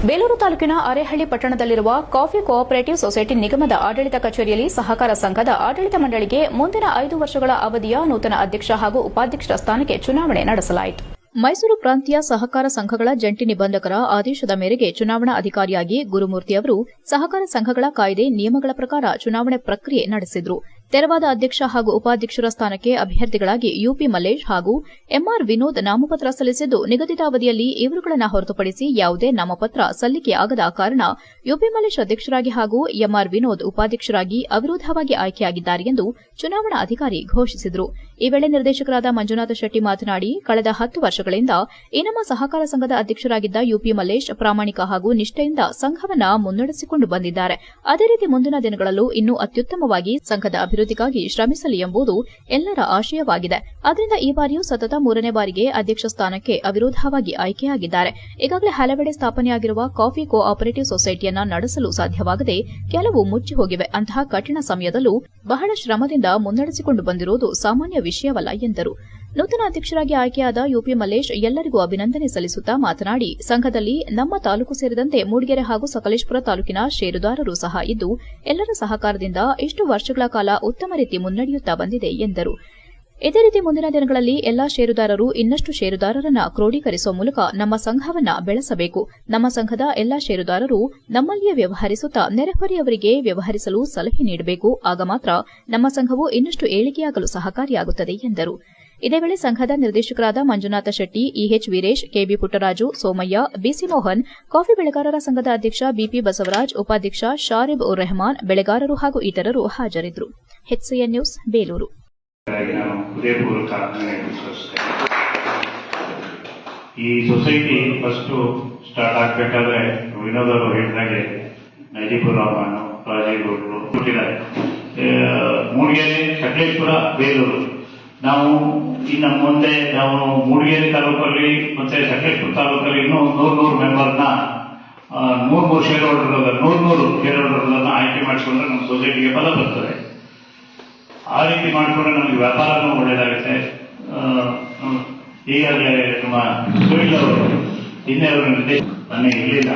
ಬೇಲೂರು ತಾಲೂಕಿನ Arehalli ಪಟ್ಟಣದಲ್ಲಿರುವ coffee cooperative society ನಿಗಮದ ಆಡಳಿತ ಕಚೇರಿಯಲ್ಲಿ ಸಹಕಾರ ಸಂಘದ ಆಡಳಿತ ಮಂಡಳಿಗೆ ಮುಂದಿನ 5 ವರ್ಷಗಳ ಅವಧಿಯ ನೂತನ ಅಧ್ಯಕ್ಷ ಹಾಗೂ ಉಪಾಧ್ಯಕ್ಷರ ಸ್ಥಾನಕ್ಕೆ ಚುನಾವಣೆ ನಡೆಸಲಾಯಿತು. ಮೈಸೂರು ಪ್ರಾಂತೀಯ ಸಹಕಾರ ಸಂಘಗಳ ಜಂಟಿ ನಿಬಂಧಕರ ಆದೇಶದ ಮೇರೆಗೆ ಚುನಾವಣಾ ಅಧಿಕಾರಿಯಾಗಿ ಗುರುಮೂರ್ತಿ ಅವರು ಸಹಕಾರ ಸಂಘಗಳ ಕಾಯ್ದೆ ನಿಯಮಗಳ ಪ್ರಕಾರ ಚುನಾವಣೆ ಪ್ರಕ್ರಿಯೆ ನಡೆಸಿದರು. ತೆರವಾದ ಅಧ್ಯಕ್ಷ ಹಾಗೂ ಉಪಾಧ್ಯಕ್ಷರ ಸ್ಥಾನಕ್ಕೆ ಅಭ್ಯರ್ಥಿಗಳಾಗಿ ಯುಪಿ ಮಲ್ಲೇಶ್ ಹಾಗೂ ಎಂಆರ್ ವಿನೋದ್ ನಾಮಪತ್ರ ಸಲ್ಲಿಸಿದ್ದು, ನಿಗದಿತ ಅವಧಿಯಲ್ಲಿ ಇವರುಗಳನ್ನು ಹೊರತುಪಡಿಸಿ ಯಾವುದೇ ನಾಮಪತ್ರ ಸಲ್ಲಿಕೆಯಾಗದ ಕಾರಣ ಯುಪಿ ಮಲ್ಲೇಶ್ ಅಧ್ಯಕ್ಷರಾಗಿ ಹಾಗೂ ಎಂಆರ್ ವಿನೋದ್ ಉಪಾಧ್ಯಕ್ಷರಾಗಿ ಅವಿರೋಧವಾಗಿ ಆಯ್ಕೆಯಾಗಿದ್ದಾರೆ ಎಂದು ಚುನಾವಣಾ ಅಧಿಕಾರಿ ಘೋಷಿಸಿದರು. ಈ ವೇಳೆ ನಿರ್ದೇಶಕರಾದ ಮಂಜುನಾಥ ಶೆಟ್ಟಿ ಮಾತನಾಡಿ, ಕಳೆದ 10 ವರ್ಷಗಳಿಂದ ಈ ನಮ್ಮ ಸಹಕಾರ ಸಂಘದ ಅಧ್ಯಕ್ಷರಾಗಿದ್ದ ಯುಪಿ ಮಲ್ಲೇಶ್ ಪ್ರಾಮಾಣಿಕ ಹಾಗೂ ನಿಷ್ಠೆಯಿಂದ ಸಂಘವನ್ನು ಮುನ್ನಡೆಸಿಕೊಂಡು ಬಂದಿದ್ದಾರೆ. ಅದೇ ರೀತಿ ಮುಂದಿನ ದಿನಗಳಲ್ಲೂ ಇನ್ನೂ ಅತ್ಯುತ್ತಮವಾಗಿ ಸಂಘದ ಅಭಿವೃದ್ಧಿಗಾಗಿ ಶ್ರಮಿಸಲಿ ಎಂಬುದು ಎಲ್ಲರ ಆಶಯವಾಗಿದೆ. ಆದ್ದರಿಂದ ಈ ಬಾರಿಯೂ ಸತತ 3ನೇ ಬಾರಿಗೆ ಅಧ್ಯಕ್ಷ ಸ್ಥಾನಕ್ಕೆ ಅವಿರೋಧವಾಗಿ ಆಯ್ಕೆಯಾಗಿದ್ದಾರೆ. ಈಗಾಗಲೇ ಹಲವೆಡೆ ಸ್ಥಾಪನೆಯಾಗಿರುವ ಕಾಫಿ ಕೋ ಆಪರೇಟಿವ್ ಸೊಸೈಟಿಯನ್ನ ನಡೆಸಲು ಸಾಧ್ಯವಾಗದೆ ಕೆಲವು ಮುಚ್ಚಿ ಹೋಗಿವೆ. ಅಂತಹ ಕಠಿಣ ಸಮಯದಲ್ಲೂ ಬಹಳ ಶ್ರಮದಿಂದ ಮುನ್ನಡೆಸಿಕೊಂಡು ಬಂದಿರುವುದು ಸಾಮಾನ್ಯ ವಿಷಯವಲ್ಲ ಎಂದರು. ನೂತನ ಅಧ್ಯಕ್ಷರಾಗಿ ಆಯ್ಕೆಯಾದ ಯುಪಿ ಮಲ್ಲೇಶ್ ಎಲ್ಲರಿಗೂ ಅಭಿನಂದನೆ ಸಲ್ಲಿಸುತ್ತಾ ಮಾತನಾಡಿ, ಸಂಘದಲ್ಲಿ ನಮ್ಮ ತಾಲೂಕು ಸೇರಿದಂತೆ ಮೂಡಿಗೆರೆ ಹಾಗೂ ಸಕಲೇಶಪುರ ತಾಲೂಕಿನ ಷೇರುದಾರರು ಸಹ ಇದ್ದು, ಎಲ್ಲರ ಸಹಕಾರದಿಂದ ಇಷ್ಟು ವರ್ಷಗಳ ಕಾಲ ಉತ್ತಮ ರೀತಿ ಮುನ್ನಡೆಯುತ್ತಾ ಬಂದಿದೆ ಎಂದರು. ಇದೇ ರೀತಿ ಮುಂದಿನ ದಿನಗಳಲ್ಲಿ ಎಲ್ಲಾ ಷೇರುದಾರರು ಇನ್ನಷ್ಟು ಷೇರುದಾರರನ್ನ ಕ್ರೋಢೀಕರಿಸುವ ಮೂಲಕ ನಮ್ಮ ಸಂಘವನ್ನ ಬೆಳೆಸಬೇಕು. ನಮ್ಮ ಸಂಘದ ಎಲ್ಲಾ ಷೇರುದಾರರು ನಮ್ಮಲ್ಲಿಯೇ ವ್ಯವಹರಿಸುತ್ತಾ ನೆರೆಹೊರೆಯವರಿಗೆ ವ್ಯವಹರಿಸಲು ಸಲಹೆ ನೀಡಬೇಕು. ಆಗ ಮಾತ್ರ ನಮ್ಮ ಸಂಘವು ಇನ್ನಷ್ಟು ಏಳಿಗೆಯಾಗಲು ಸಹಕಾರಿಯಾಗುತ್ತದೆ ಎಂದರು. ಇದೇ ವೇಳೆ ಸಂಘದ ನಿರ್ದೇಶಕರಾದ ಮಂಜುನಾಥ ಶೆಟ್ಟಿ, ಇಎಚ್ ವೀರೇಶ್, ಕೆಬಿ ಪುಟ್ಟರಾಜು, ಸೋಮಯ್ಯ, ಬಿಸಿ ಮೋಹನ್, ಕಾಫಿ ಬೆಳೆಗಾರರ ಸಂಘದ ಅಧ್ಯಕ್ಷ ಬಿಪಿ ಬಸವರಾಜ್, ಉಪಾಧ್ಯಕ್ಷ ಶಾರಿಬ್ ಉರ್ ರೆಹಮಾನ್, ಬೆಳೆಗಾರರು ಹಾಗೂ ಇತರರು ಹಾಜರಿದ್ದರು. HCN news, Belur. ಈ ಸೊಸೈಟಿ ಫಸ್ಟ್ ಸ್ಟಾರ್ಟ್ ಆಗಬೇಕಾದ್ರೆ ವಿನೋದ್ ಅವರು ಹೇಳಿದಾಗೆ ನಜೀಬುರ್ ರಹಮಾನ್, ರಾಜೇಗೌಡರು ಕೊಟ್ಟಿದ್ದಾರೆ. ಮೂಡಿಗೆರೆ, ಸಕಲೇಶಪುರ, ಬೇಲೂರು. ನಾವು ಇನ್ನು ಮುಂದೆ ನಾವು ಮೂಡಿಗೆರೆ ತಾಲೂಕಲ್ಲಿ ಮತ್ತೆ ಸಕಲೇಶಪುರ ತಾಲೂಕಲ್ಲಿ ಇನ್ನೂ 100 ಮೆಂಬರ್ನ 100 ಶೇರ್ ಹೋಲ್ಡರ್ಗಳನ್ನ ಆಯ್ಕೆ ಮಾಡಿಕೊಂಡ್ರೆ ನಮ್ಮ ಸೊಸೈಟಿಗೆ ಬಲ ಬರ್ತದೆ. ಆ ರೀತಿ ಮಾಡಿಕೊಂಡ್ರೆ ನಮಗೆ ವ್ಯಾಪಾರನೂ ಒಳ್ಳೆಯದಾಗುತ್ತೆ. ಈಗಾಗಲೇ ನಮ್ಮ ಸುನಿಲ್ ಅವರು ಇನ್ನೇ ಅವರ ನಿರ್ದೇಶ ನನಗೆ ಇರಲಿಲ್ಲ.